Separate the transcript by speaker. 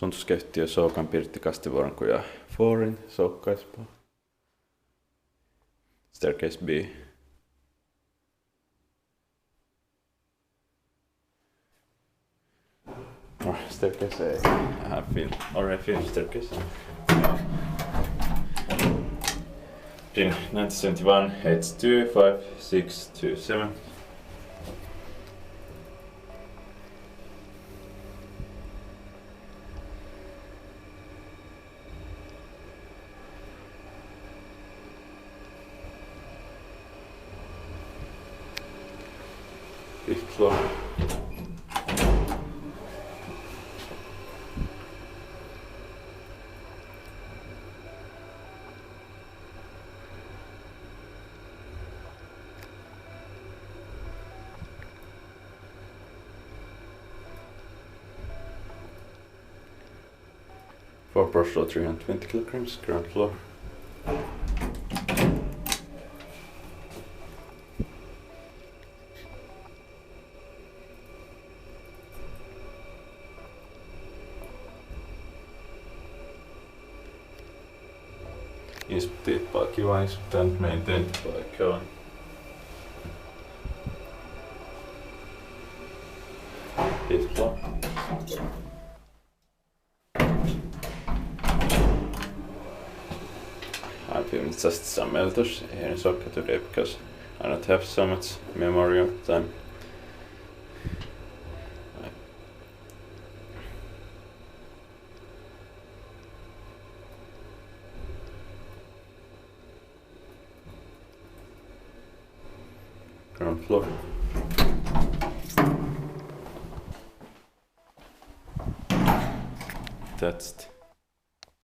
Speaker 1: Suntuskeyhtiö Soukan pirtti Kastevuorenkuja 4 in Soukka, Espoo. Staircase B. Staircase A. Already finished staircase. In 1971, H2 5627. Fifth floor. For brush load 320 kilograms, ground floor. Inspected by Kiva, and maintained by Kone. Fifth floor. I'm filming just some elders here in Soukka today because I don't have so much memory of time. Ground floor. That's it.